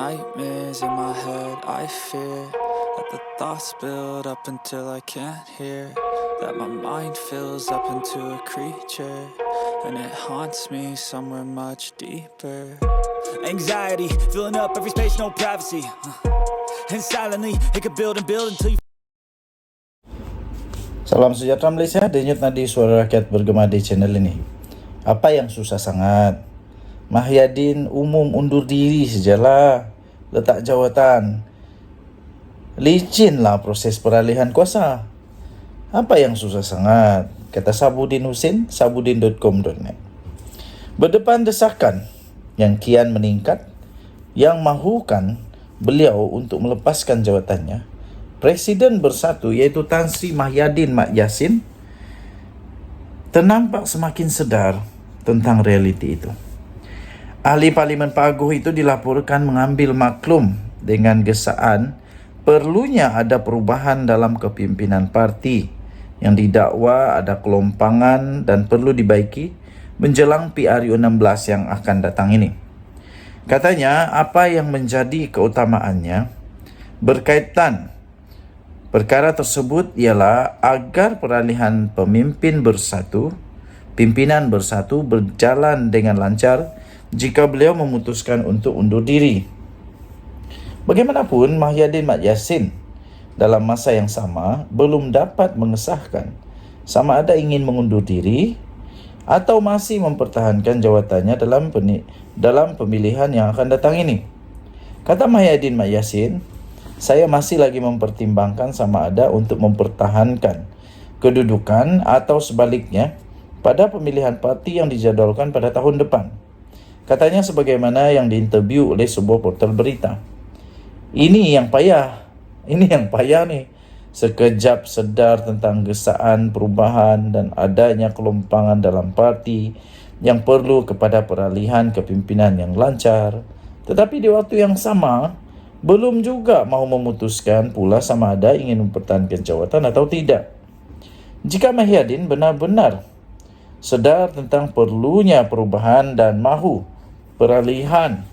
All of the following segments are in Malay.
nightmares in my head, I fear that the thoughts build up until I can't hear, that my mind fills up into a creature, and it haunts me somewhere much deeper. Anxiety, filling up every space, no privacy, and silently, it could build and build until you. Salam sejahtera Malaysia, denyut nadi suara rakyat bergema di channel ini. Apa yang susah sangat? Mahyadin umum undur diri sajalah, letak jawatan. Licinlah proses peralihan kuasa. Apa yang susah sangat? Kata Sabudin Husin, sabudin.com.net. Berdepan desakan yang kian meningkat, yang mahukan beliau untuk melepaskan jawatannya, Presiden Bersatu iaitu Tan Sri Mahyadin Mat Yassin ternampak semakin sedar tentang realiti itu. Ahli Parlimen Paguh itu dilaporkan mengambil maklum dengan gesaan perlunya ada perubahan dalam kepimpinan parti yang didakwa ada kelompangan dan perlu dibaiki menjelang PRU 16 yang akan datang ini. Katanya apa yang menjadi keutamaannya berkaitan perkara tersebut ialah agar peralihan pimpinan bersatu berjalan dengan lancar jika beliau memutuskan untuk undur diri. Bagaimanapun, Mahyadin Mat Yassin dalam masa yang sama belum dapat mengesahkan sama ada ingin mengundur diri atau masih mempertahankan jawatannya dalam pemilihan yang akan datang ini. Kata Mahyadin Mat Yassin, saya masih lagi mempertimbangkan sama ada untuk mempertahankan kedudukan atau sebaliknya pada pemilihan parti yang dijadualkan pada tahun depan. Katanya sebagaimana yang diinterview oleh sebuah portal berita. Ini yang payah nih. Sekejap sedar tentang gesaan perubahan dan adanya kelompangan dalam parti yang perlu kepada peralihan kepimpinan yang lancar. Tetapi di waktu yang sama, belum juga mahu memutuskan pula sama ada ingin mempertahankan jawatan atau tidak. Jika Mahyadin benar-benar sedar tentang perlunya perubahan dan mahu peralihan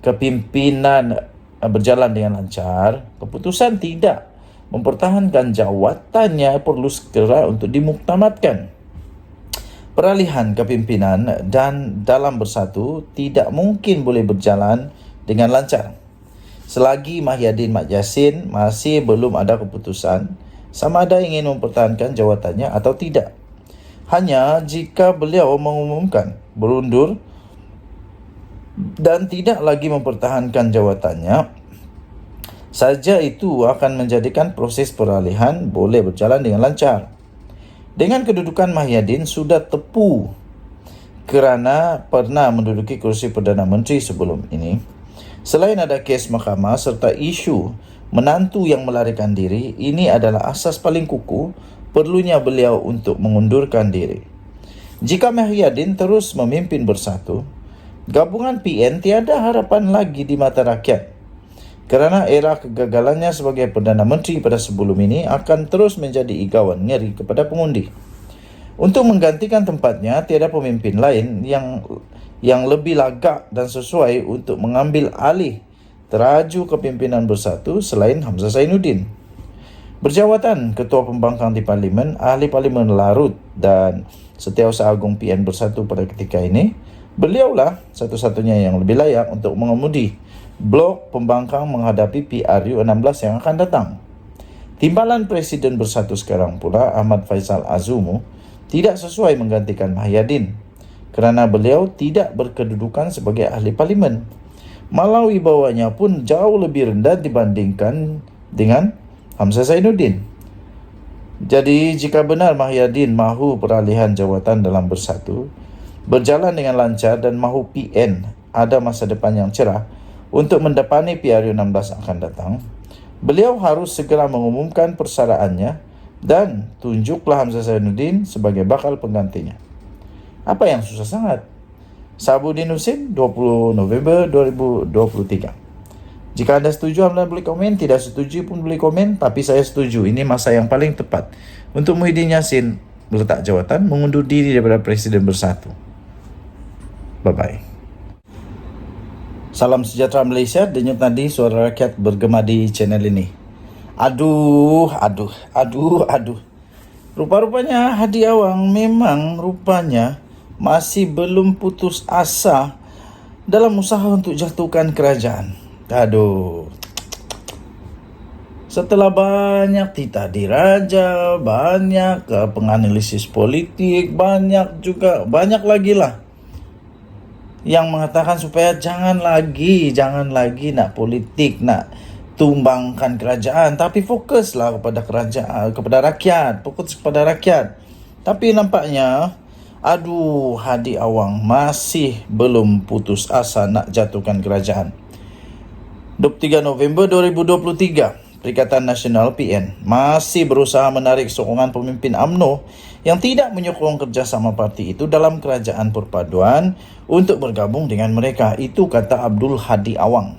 kepimpinan berjalan dengan lancar, keputusan tidak mempertahankan jawatannya perlu segera untuk dimuktamadkan. Peralihan kepimpinan dan dalam bersatu tidak mungkin boleh berjalan dengan lancar selagi Mahyadin Mat Yassin masih belum ada keputusan sama ada ingin mempertahankan jawatannya atau tidak. Hanya jika beliau mengumumkan berundur dan tidak lagi mempertahankan jawatannya saja, itu akan menjadikan proses peralihan boleh berjalan dengan lancar. Dengan kedudukan Mahyadin sudah tepu kerana pernah menduduki kursi Perdana Menteri sebelum ini, selain ada kes mahkamah serta isu menantu yang melarikan diri, ini adalah asas paling kukuh perlunya beliau untuk mengundurkan diri. Jika Mahyadin terus memimpin bersatu, gabungan PN tiada harapan lagi di mata rakyat kerana era kegagalannya sebagai Perdana Menteri pada sebelum ini akan terus menjadi igawan ngeri kepada pengundi. Untuk menggantikan tempatnya, tiada pemimpin lain yang lebih lagak dan sesuai untuk mengambil alih teraju kepimpinan bersatu selain Hamzah Zainuddin. Berjawatan Ketua Pembangkang di Parlimen, Ahli Parlimen Larut dan Setiausaha Agung PN Bersatu pada ketika ini, beliaulah satu-satunya yang lebih layak untuk mengemudi blok pembangkang menghadapi PRU 16 yang akan datang. Timbalan Presiden Bersatu sekarang pula, Ahmad Faisal Azumu, tidak sesuai menggantikan Mahyadin kerana beliau tidak berkedudukan sebagai ahli parlimen. Malau wibawanya pun jauh lebih rendah dibandingkan dengan Hamzah Zainuddin. Jadi jika benar Mahyadin mahu peralihan jawatan dalam bersatu berjalan dengan lancar dan mahu PN ada masa depan yang cerah untuk mendepani PRU 16 akan datang, beliau harus segera mengumumkan persaraannya dan tunjuklah Hamzah Zainuddin sebagai bakal penggantinya. Apa yang susah sangat? Sabudin Husin, 20 November 2023. Jika anda setuju, anda boleh komen. Tidak setuju pun boleh komen. Tapi saya setuju. Ini masa yang paling tepat untuk Muhyiddin Yassin meletak jawatan, mengundur diri daripada Presiden Bersatu. Bye-bye. Salam sejahtera Malaysia, denyut nadi suara rakyat bergema di channel ini. Aduh. Rupa-rupanya Hadi Awang memang rupanya masih belum putus asa dalam usaha untuk jatuhkan kerajaan. Aduh. Setelah banyak titah diraja, banyak penganalisis politik, banyak lagi lah yang mengatakan supaya jangan lagi nak politik, nak tumbangkan kerajaan, tapi fokuslah kepada kerajaan, fokus kepada rakyat. Tapi nampaknya Hadi Awang masih belum putus asa nak jatuhkan kerajaan. 23 November 2023, Perikatan Nasional PN masih berusaha menarik sokongan pemimpin UMNO yang tidak menyokong kerjasama parti itu dalam kerajaan perpaduan untuk bergabung dengan mereka. Itu kata Abdul Hadi Awang.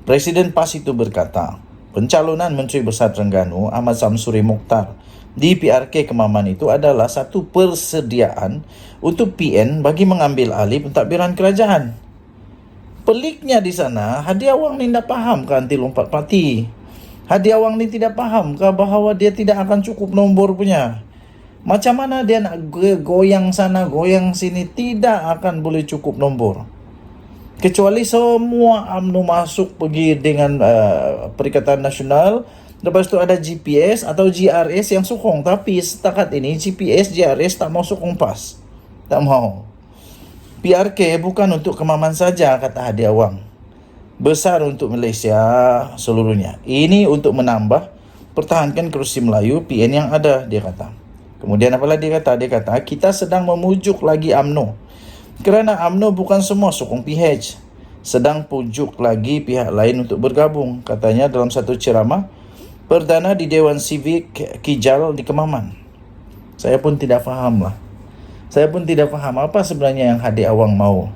Presiden PAS itu berkata, pencalonan Menteri Besar Terengganu Ahmad Samsuri Mokhtar di PRK Kemaman itu adalah satu persediaan untuk PN bagi mengambil alih pentadbiran kerajaan. Peliknya di sana, Hadi Awang ni tak faham ke anti lompat parti. Hadi Awang ni tidak faham ke bahawa dia tidak akan cukup nombor punya. Macam mana dia nak goyang sana, goyang sini, tidak akan boleh cukup nombor. Kecuali semua UMNO masuk pergi dengan Perikatan Nasional. Lepas tu ada GPS atau GRS yang sokong. Tapi setakat ini GPS, GRS tak mau sokong PAS. Tak mau. PRK bukan untuk Kemaman saja, kata Hadi Awang. Besar untuk Malaysia seluruhnya. Ini untuk menambah pertahankan kerusi Melayu PN yang ada, dia kata. Kemudian apalah dia kata? Dia kata, kita sedang memujuk lagi UMNO. Kerana UMNO bukan semua sokong PH. Sedang pujuk lagi pihak lain untuk bergabung, katanya dalam satu ceramah perdana di Dewan Sivik Kijal di Kemaman. Saya pun tidak faham apa sebenarnya yang Hadi Awang mau.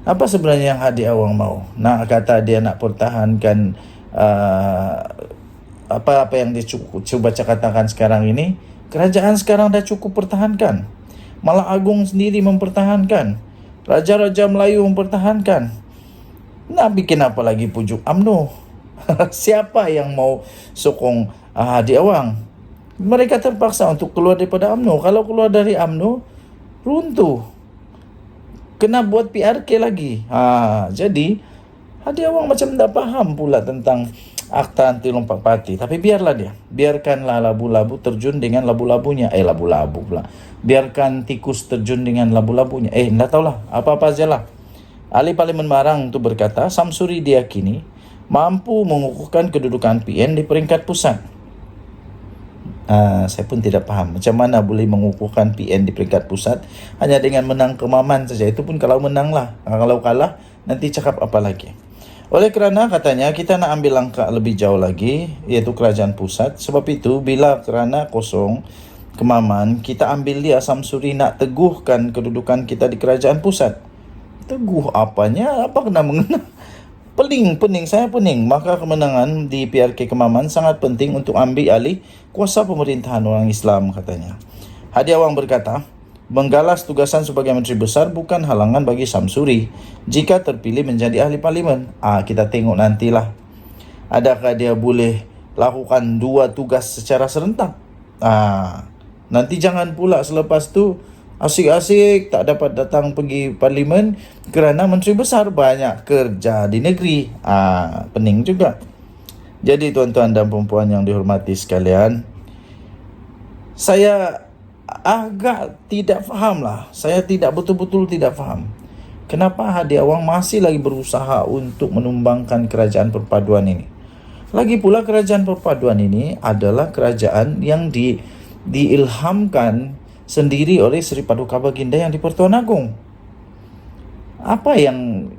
Apa sebenarnya yang Hadi Awang mau? Nak kata dia nak pertahankan apa yang dia cuba katakan sekarang ini. Kerajaan sekarang dah cukup pertahankan. Malah Agung sendiri mempertahankan. Raja-raja Melayu mempertahankan. Nak bikin apa lagi pujuk UMNO? Siapa yang mau sokong Hadi Awang? Mereka terpaksa untuk keluar daripada UMNO. Kalau keluar dari UMNO, runtuh. Kena buat PRK lagi. Jadi Hadi Awang macam tak faham pula tentang Akta Anti Lompat Parti. Tapi biarlah dia. Biarkanlah labu-labu terjun dengan labu-labunya. Labu-labu pula. Biarkan tikus terjun dengan labu-labunya. Tak tahulah. Apa-apa sajalah. Ahli Parlimen Marang itu berkata, Samsuri diyakini mampu mengukuhkan kedudukan PN di peringkat pusat. Saya pun tidak faham macam mana boleh mengukuhkan PN di peringkat pusat hanya dengan menang Kemaman saja. Itu pun kalau menang lah. Kalau kalah, nanti cakap apa lagi. Oleh kerana katanya kita nak ambil langkah lebih jauh lagi, iaitu kerajaan pusat. Sebab itu bila kerana kosong Kemaman, kita ambil dia Samsuri nak teguhkan kedudukan kita di kerajaan pusat. Teguh apanya? Apa kena mengena? Pening, saya pening. Maka kemenangan di PRK Kemaman sangat penting untuk ambil alih kuasa pemerintahan orang Islam, katanya. Hadi Awang berkata, menggalas tugasan sebagai Menteri Besar bukan halangan bagi Samsuri jika terpilih menjadi ahli parlimen. Kita tengok nantilah. Adakah dia boleh lakukan dua tugas secara serentak? Nanti jangan pula selepas tu asyik-asyik tak dapat datang pergi parlimen kerana Menteri Besar banyak kerja di negeri. Pening juga. Jadi tuan-tuan dan puan-puan yang dihormati sekalian, saya agak tidak faham lah. Saya betul-betul tidak faham. Kenapa Hadi Awang masih lagi berusaha untuk menumbangkan kerajaan perpaduan ini? Lagi pula kerajaan perpaduan ini adalah kerajaan yang diilhamkan sendiri oleh Seri Paduka Baginda yang di Pertuan Agong. Apa yang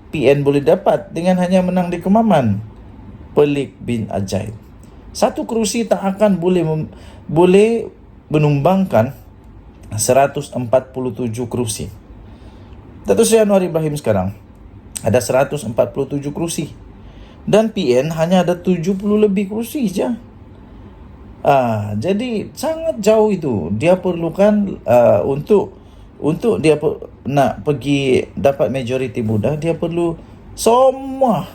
PN boleh dapat dengan hanya menang di Kemaman? Pelik bin ajaib. Satu kerusi tak akan boleh menumbangkan 147 kerusi. Datuk Seri Anwar Ibrahim sekarang ada 147 kerusi. Dan PN hanya ada 70 lebih kerusi saja. Jadi sangat jauh itu. Dia perlukan untuk dia nak pergi dapat majoriti mudah, dia perlu Semua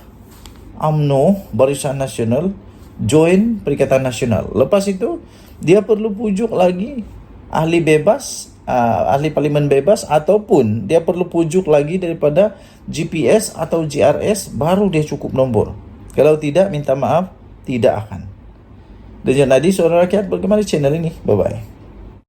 UMNO, Barisan Nasional, join Perikatan Nasional. Lepas itu, dia perlu pujuk lagi ahli bebas, ahli parlimen bebas, ataupun dia perlu pujuk lagi daripada GPS atau GRS, baru dia cukup nombor. Kalau tidak, minta maaf, tidak akan. Dan jadi, Suara Rakyat, bagaimana channel ini? Bye-bye.